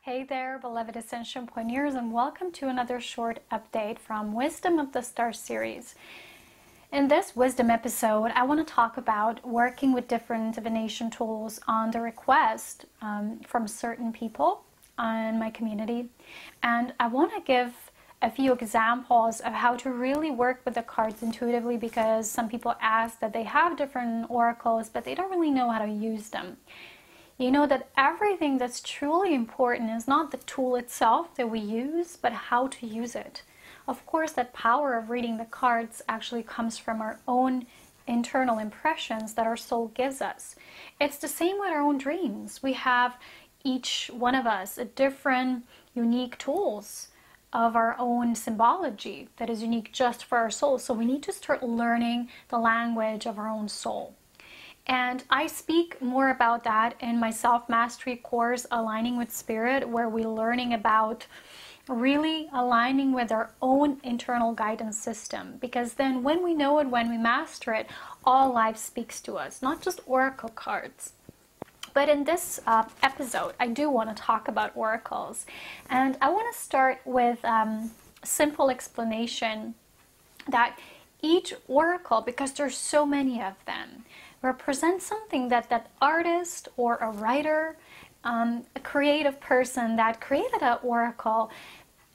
Hey there, beloved Ascension Pioneers, and welcome to another short update from Wisdom of the Stars series. In this wisdom episode, I want to talk about working with different divination tools on the request from certain people in my community. And I want to give a few examples of how to really work with the cards intuitively, because some people ask that they have different oracles, but they don't really know how to use them. You know that everything that's truly important is not the tool itself that we use, but how to use it. Of course, that power of reading the cards actually comes from our own internal impressions that our soul gives us. It's the same with our own dreams. We have, each one of us, a different, unique tools of our own symbology that is unique just for our soul. So we need to start learning the language of our own soul. And I speak more about that in my self-mastery course, Aligning with Spirit, where we're learning about really aligning with our own internal guidance system. Because then when we know it, when we master it, all life speaks to us, not just oracle cards. But in this episode, I do want to talk about oracles. And I want to start with a simple explanation that each oracle, because there's so many of them, represents something that that artist or a writer, a creative person that created an oracle,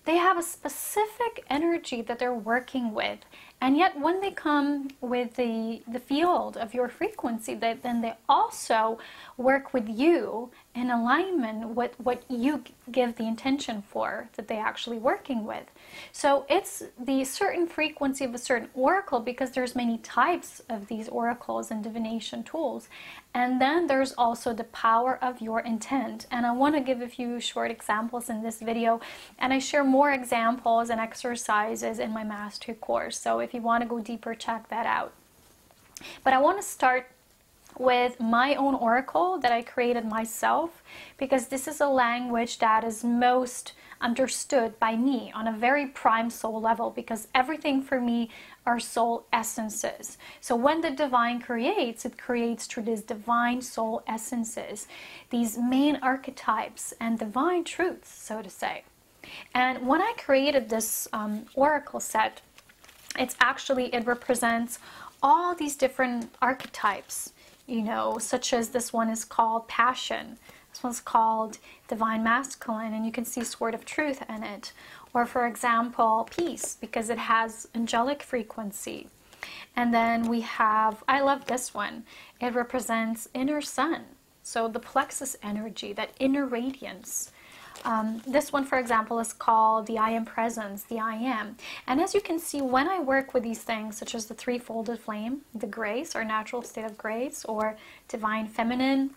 they have a specific energy that they're working with. And yet when they come with the field of your frequency, then they also work with you in alignment with what you give the intention for, that they're actually working with. So it's the certain frequency of a certain oracle, because there's many types of these oracles and divination tools. And then there's also the power of your intent. And I want to give a few short examples in this video. And I share more examples and exercises in my mastery course. So if you want to go deeper, check that out. But I want to start with my own oracle that I created myself, because this is a language that is most understood by me on a very prime soul level, because everything for me are soul essences. So when the divine creates, it creates through these divine soul essences, these main archetypes and divine truths, so to say. And when I created this oracle set, it represents all these different archetypes, you know, such as this one is called Passion. This one's called Divine Masculine, and you can see Sword of Truth in it. Or for example, Peace, because it has angelic frequency. And then we have, I love this one, it represents Inner Sun. So the plexus energy, that inner radiance. This one, for example, is called the I Am Presence, the I Am. And as you can see, when I work with these things, such as the three-folded flame, the grace, or natural state of grace, or divine feminine,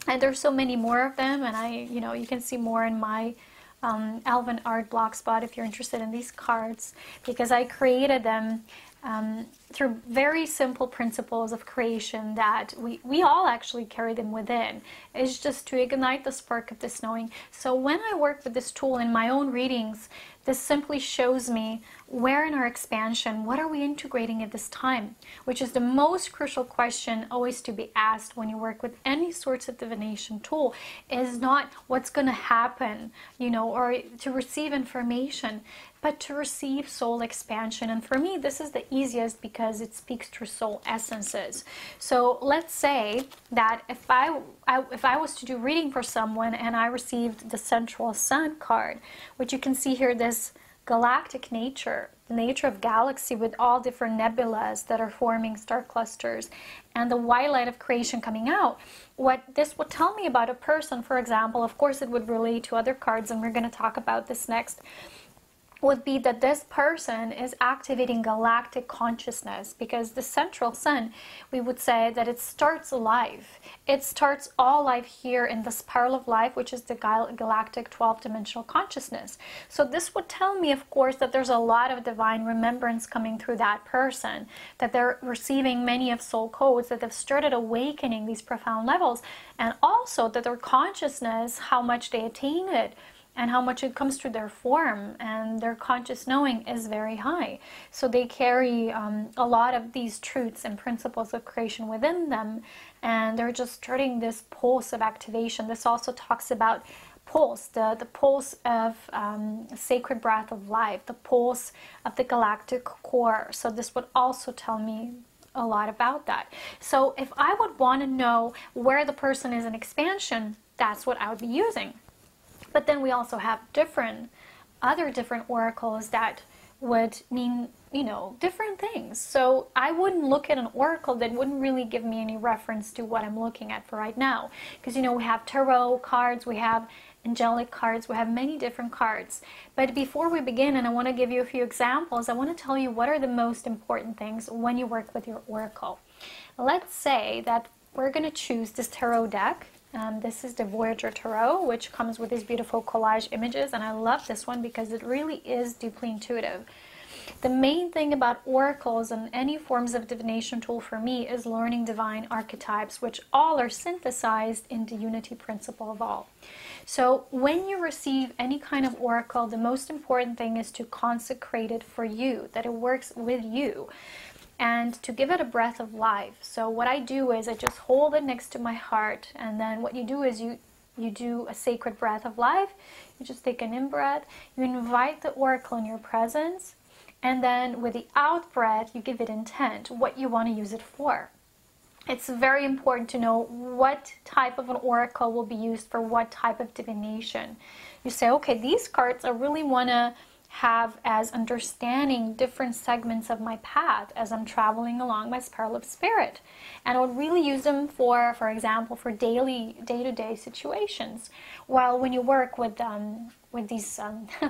and there's so many more of them, and you can see more in my Elven Art blogspot if you're interested in these cards, because I created them through very simple principles of creation that we all actually carry them within. It's just to ignite the spark of this knowing. So when I work with this tool in my own readings, this simply shows me where in our expansion, what are we integrating at this time, which is the most crucial question always to be asked when you work with any sorts of divination tool, is not what's going to happen, you know, or to receive information, but to receive soul expansion. And for me, this is the easiest because it speaks through soul essences. So let's say that if I was to do reading for someone and I received the Central Sun card, which you can see here, this galactic nature, the nature of galaxy with all different nebulas that are forming star clusters, and the white light of creation coming out, what this would tell me about a person, for example, of course it would relate to other cards, and we're going to talk about this next, would be that this person is activating galactic consciousness, because the central sun, we would say that it starts life. It starts all life here in the spiral of life, which is the galactic 12-dimensional consciousness. So this would tell me, of course, that there's a lot of divine remembrance coming through that person, that they're receiving many of soul codes, that they've started awakening these profound levels, and also that their consciousness, how much they attain it, and how much it comes through their form and their conscious knowing is very high. So they carry a lot of these truths and principles of creation within them, and they're just starting this pulse of activation. This also talks about pulse, the pulse of sacred breath of life, the pulse of the galactic core. So this would also tell me a lot about that. So if I would want to know where the person is in expansion, that's what I would be using. But then we also have other different oracles that would mean, you know, different things. So I wouldn't look at an oracle that wouldn't really give me any reference to what I'm looking at for right now. Because, you know, we have tarot cards, we have angelic cards, we have many different cards. But before we begin, and I want to give you a few examples, I want to tell you what are the most important things when you work with your oracle. Let's say that we're going to choose this tarot deck. This is the Voyager Tarot, which comes with these beautiful collage images, and I love this one because it really is deeply intuitive. The main thing about oracles and any forms of divination tool for me is learning divine archetypes, which all are synthesized in the unity principle of all. So when you receive any kind of oracle, the most important thing is to consecrate it for you, that it works with you, and to give it a breath of life. So what I do is I just hold it next to my heart, and then what you do is you do a sacred breath of life. You just take an in-breath, you invite the oracle in your presence, and then with the out-breath, you give it intent, what you want to use it for. It's very important to know what type of an oracle will be used for what type of divination. You say, okay, these cards I really want to have as understanding different segments of my path as I'm traveling along my spiral of spirit. And I would really use them for example, for day-to-day situations. While when you work with these,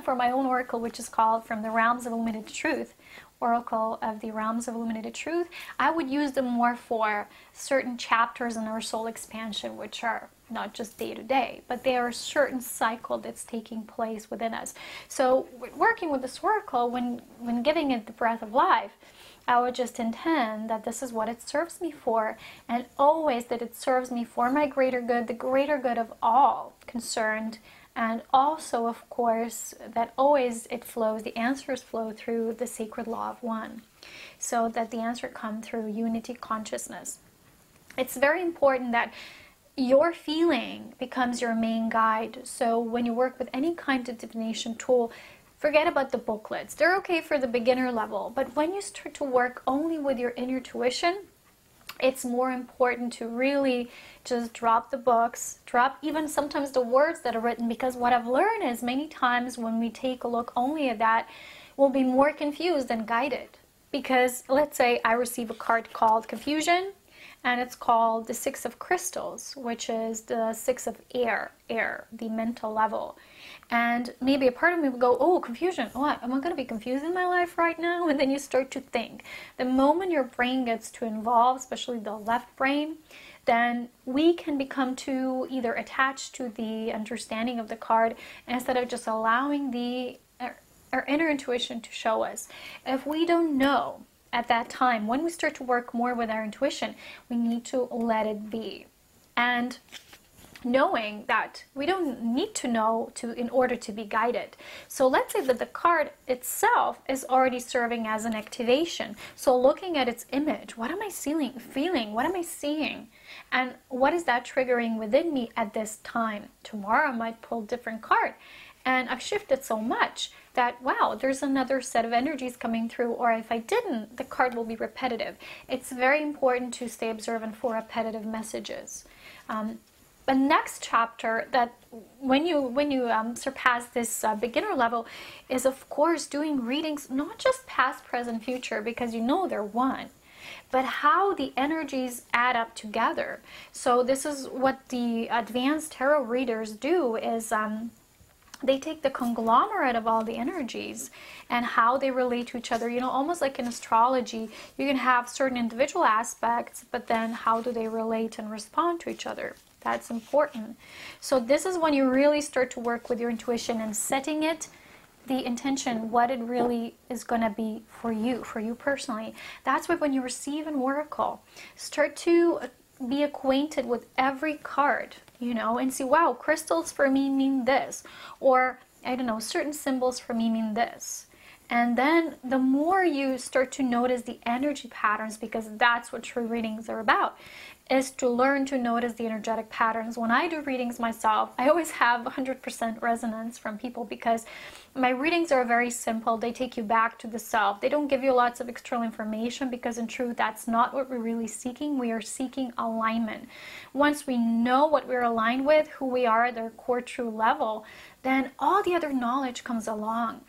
for my own oracle, which is called From the Realms of Illuminated Truth, Oracle of the Realms of Illuminated Truth, I would use them more for certain chapters in our soul expansion, which are not just day to day, but they are a certain cycle that's taking place within us. So working with this oracle, when giving it the breath of life, I would just intend that this is what it serves me for, and always that it serves me for my greater good, the greater good of all concerned. And also, of course, that always it flows, the answers flow through the sacred law of one, so that the answer come through unity consciousness. It's very important that your feeling becomes your main guide. So when you work with any kind of divination tool, forget about the booklets. They're okay for the beginner level, but when you start to work only with your inner intuition, it's more important to really just drop the books, drop even sometimes the words that are written, because what I've learned is many times when we take a look only at that, we'll be more confused than guided. Because let's say I receive a card called Confusion, and it's called the Six of Crystals, which is the Six of air, the mental level. And maybe a part of me will go, oh, confusion, what? Am I going to be confused in my life right now? And then you start to think. The moment your brain gets too involved, especially the left brain, then we can become too either attached to the understanding of the card instead of just allowing our inner intuition to show us. If we don't know at that time, when we start to work more with our intuition, we need to let it be. And knowing that we don't need to know in order to be guided. So let's say that the card itself is already serving as an activation. So looking at its image, what am I feeling? What am I seeing? And what is that triggering within me at this time? Tomorrow I might pull a different card. And I've shifted so much that, wow, there's another set of energies coming through, or if I didn't, the card will be repetitive. It's very important to stay observant for repetitive messages. The next chapter that when you surpass this beginner level is, of course, doing readings, not just past, present, future, because you know they're one, but how the energies add up together. So this is what the advanced tarot readers do, is they take the conglomerate of all the energies and how they relate to each other. You know, almost like in astrology, you can have certain individual aspects, but then how do they relate and respond to each other? That's important. So this is when you really start to work with your intuition and setting it, the intention, what it really is going to be for you personally. That's why when you receive an oracle, start to be acquainted with every card, you know, and see, wow, crystals for me mean this, or I don't know, certain symbols for me mean this. And then the more you start to notice the energy patterns, because that's what true readings are about, is to learn to notice the energetic patterns. When I do readings myself, I always have 100% resonance from people because my readings are very simple. They take you back to the self. They don't give you lots of external information because in truth, that's not what we're really seeking. We are seeking alignment. Once we know what we're aligned with, who we are at our core true level, then all the other knowledge comes along.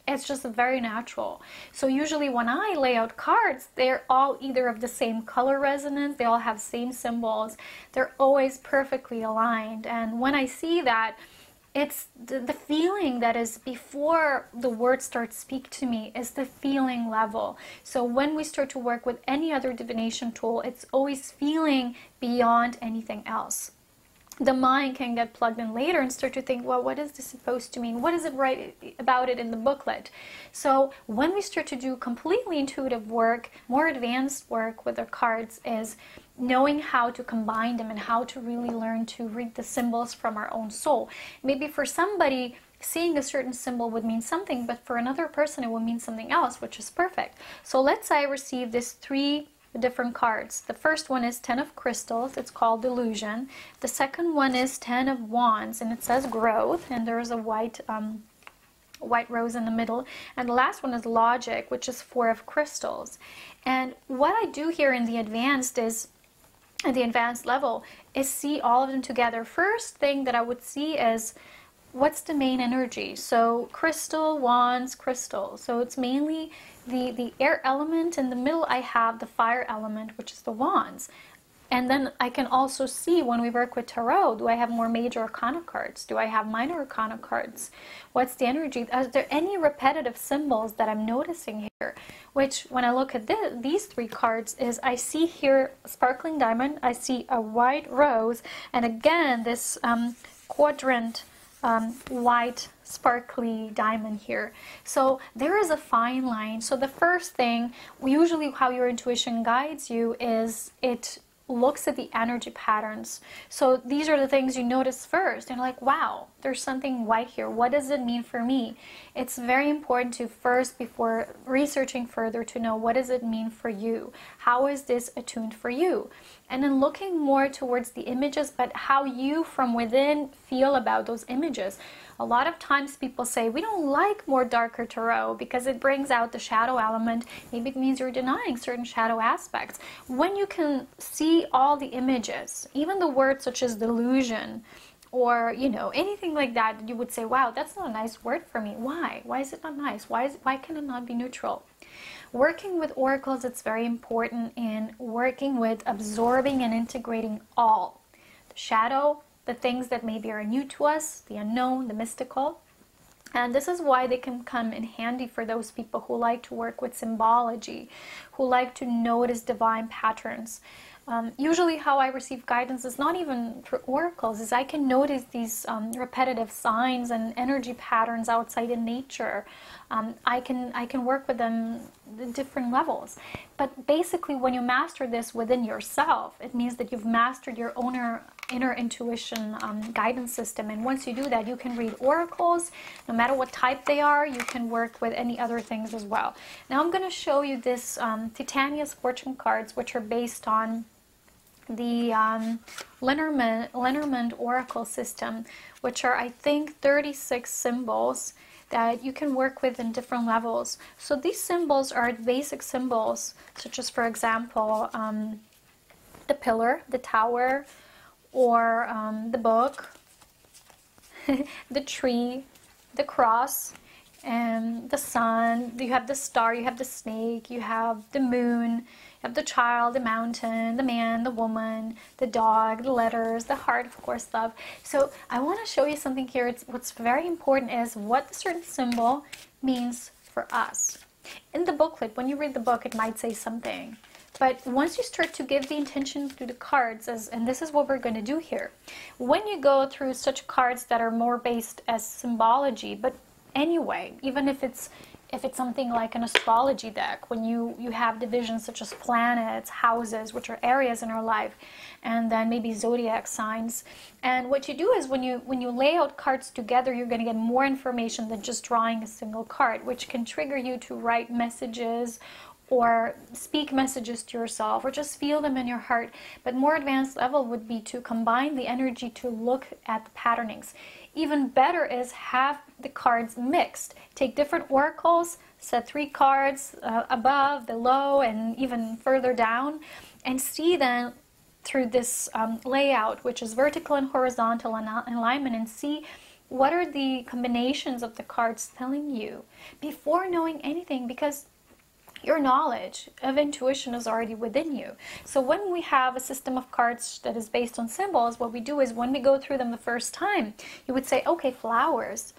It's just very natural. So usually when I lay out cards, they're all either of the same color resonance, they all have same symbols, they're always perfectly aligned. And when I see that, it's the feeling that is before the words start speak to me is the feeling level. So when we start to work with any other divination tool, it's always feeling beyond anything else. The mind can get plugged in later and start to think, well, what is this supposed to mean? What is it right about it in the booklet? So when we start to do completely intuitive work, more advanced work with our cards is knowing how to combine them and how to really learn to read the symbols from our own soul. Maybe for somebody, seeing a certain symbol would mean something, but for another person, it will mean something else, which is perfect. So let's say I receive these 3 different cards. The first one is 10 of crystals. It's called Delusion. The second one is 10 of wands, and it says growth, and there's a white rose in the middle. And the last one is logic, which is 4 of crystals. And what I do here in the advanced is, at the advanced level, is see all of them together. First thing that I would see is what's the main energy. So crystal, wands, crystal. So it's mainly the air element. In the middle I have the fire element, which is the wands. And then I can also see when we work with tarot, do I have more major arcana cards? Do I have minor arcana cards? What's the energy? Are there any repetitive symbols that I'm noticing here? Which when I look at these 3 cards is I see here a sparkling diamond, I see a white rose, and again this quadrant white sparkly diamond here. So there is a fine line. So the first thing, usually how your intuition guides you is it looks at the energy patterns. So these are the things you notice first and like, wow, there's something white here. What does it mean for me? It's very important to first, before researching further, to know what does it mean for you? How is this attuned for you? And then looking more towards the images, but how you from within feel about those images. A lot of times people say, we don't like more darker tarot because it brings out the shadow element. Maybe it means you're denying certain shadow aspects. When you can see all the images, even the words such as delusion, or anything like that, you would say, wow, that's not a nice word for me. Why is it not nice? Why can it not be neutral? Working with oracles, it's very important in working with absorbing and integrating all the shadow, the things that maybe are new to us, the unknown, the mystical. And this is why they can come in handy for those people who like to work with symbology, who like to notice divine patterns. Usually how I receive guidance is not even through oracles, is I can notice these repetitive signs and energy patterns outside in nature. I can work with them at different levels. But basically when you master this within yourself, it means that you've mastered your inner intuition guidance system. And once you do that, you can read oracles, no matter what type they are. You can work with any other things as well. Now I'm going to show you this Titania's fortune cards, which are based on the Lenormand oracle system, which are, I think, 36 symbols that you can work with in different levels. So these symbols are basic symbols, such as, for example, the pillar, the tower, or the book, the tree, the cross, and the sun. You have the star, you have the snake, you have the moon, you have the child, the mountain, the man, the woman, the dog, the letters, the heart, of course, love. So I want to show you something here. What's very important is what a certain symbol means for us. In the booklet, when you read the book, it might say something. But once you start to give the intention through the cards, and this is what we're going to do here, when you go through such cards that are more based as symbology, but anyway, even if it's If it's something like an astrology deck, when you have divisions such as planets, houses, which are areas in our life, and then maybe zodiac signs. And what you do is when you lay out cards together, you're going to get more information than just drawing a single card, which can trigger you to write messages or speak messages to yourself, or just feel them in your heart. But more advanced level would be to combine the energy to look at the patternings. Even better is have the cards mixed. Take different oracles, set 3 cards above, below, and even further down, and see then through this layout, which is vertical and horizontal alignment, and see what are the combinations of the cards telling you before knowing anything, because your knowledge of intuition is already within you. So when we have a system of cards that is based on symbols, what we do is when we go through them the first time, you would say, okay, flowers.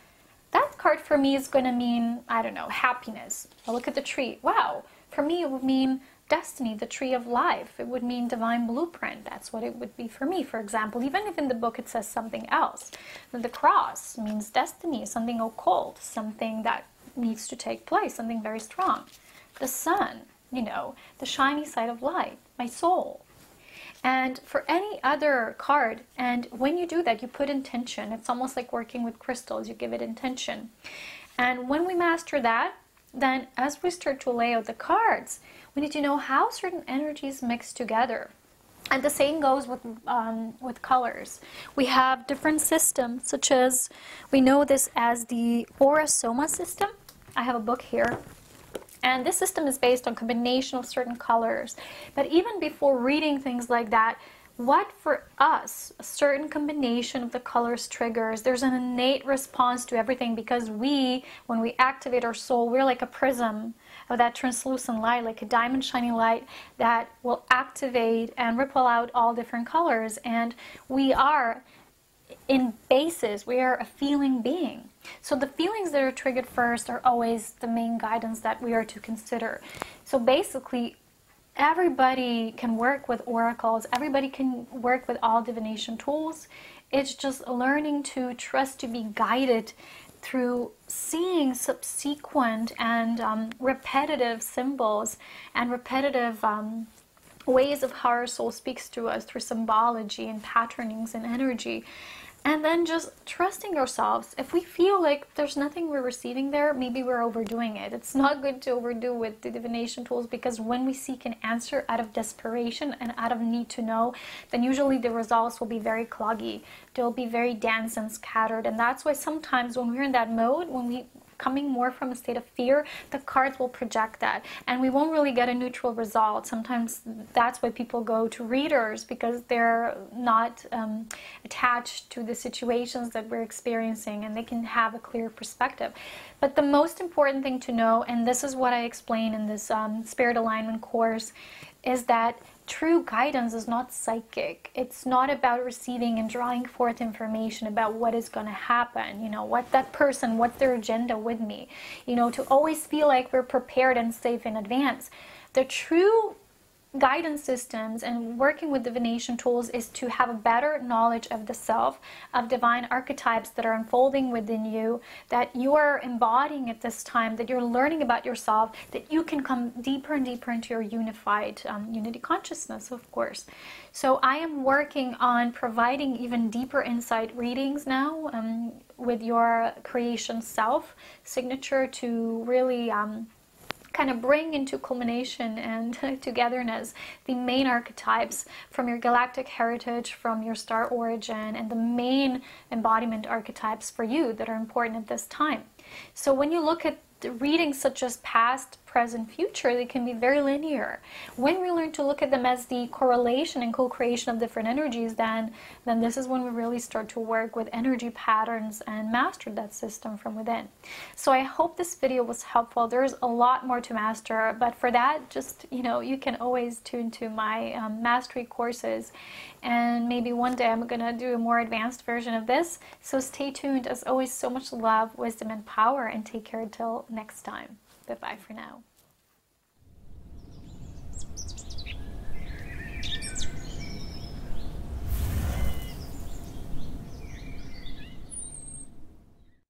That card for me is going to mean, I don't know, happiness. I look at the tree. Wow. For me, it would mean destiny, the tree of life. It would mean divine blueprint. That's what it would be for me, for example, even if in the book it says something else. The cross means destiny, something occult, something that needs to take place, something very strong. The sun, you know, the shiny side of light, my soul. And for any other card, and when you do that, you put intention. It's almost like working with crystals, you give it intention. And when we master that, then as we start to lay out the cards, we need to know how certain energies mix together. And the same goes with colors. We have different systems, such as, we know this as the Aurea system. I have a book here. And this system is based on combination of certain colors. But even before reading things like that, what for us, a certain combination of the colors triggers, there's an innate response to everything, because when we activate our soul, we're like a prism of that translucent light, like a diamond shining light that will activate and ripple out all different colors. And we are, in basis, we are a feeling being. So the feelings that are triggered first are always the main guidance that we are to consider. So basically, everybody can work with oracles, everybody can work with all divination tools. It's just learning to trust to be guided through seeing subsequent and repetitive symbols and repetitive ways of how our soul speaks to us through symbology and patternings and energy. And then just trusting ourselves. If we feel like there's nothing we're receiving there, maybe we're overdoing it. It's not good to overdo with the divination tools, because when we seek an answer out of desperation and out of need to know, then usually the results will be very cloggy. They'll be very dense and scattered. And that's why sometimes when we're in that mode, when we coming more from a state of fear, the cards will project that, and we won't really get a neutral result. Sometimes that's why people go to readers, because they're not attached to the situations that we're experiencing, and they can have a clear perspective. But the most important thing to know, and this is what I explain in this spirit alignment course, is that true guidance is not psychic. It's not about receiving and drawing forth information about what is going to happen, you know, what that person, what's their agenda with me, you know, to always feel like we're prepared and safe in advance. The true guidance systems and working with divination tools is to have a better knowledge of the self, of divine archetypes that are unfolding within you, that you are embodying at this time, that you're learning about yourself, that you can come deeper and deeper into your unified unity consciousness, of course. So I am working on providing even deeper insight readings now with your creation self signature, to really kind of bring into culmination and togetherness the main archetypes from your galactic heritage, from your star origin, and the main embodiment archetypes for you that are important at this time. So when you look at the readings such as past, present, future, they can be very linear. When we learn to look at them as the correlation and co-creation of different energies, then this is when we really start to work with energy patterns and master that system from within. So I hope this video was helpful. There's a lot more to master, but for that, just, you know, you can always tune to my mastery courses, and maybe one day I'm gonna do a more advanced version of this. So stay tuned. As always, so much love, wisdom, and power, and take care until next time. Bye-bye for now.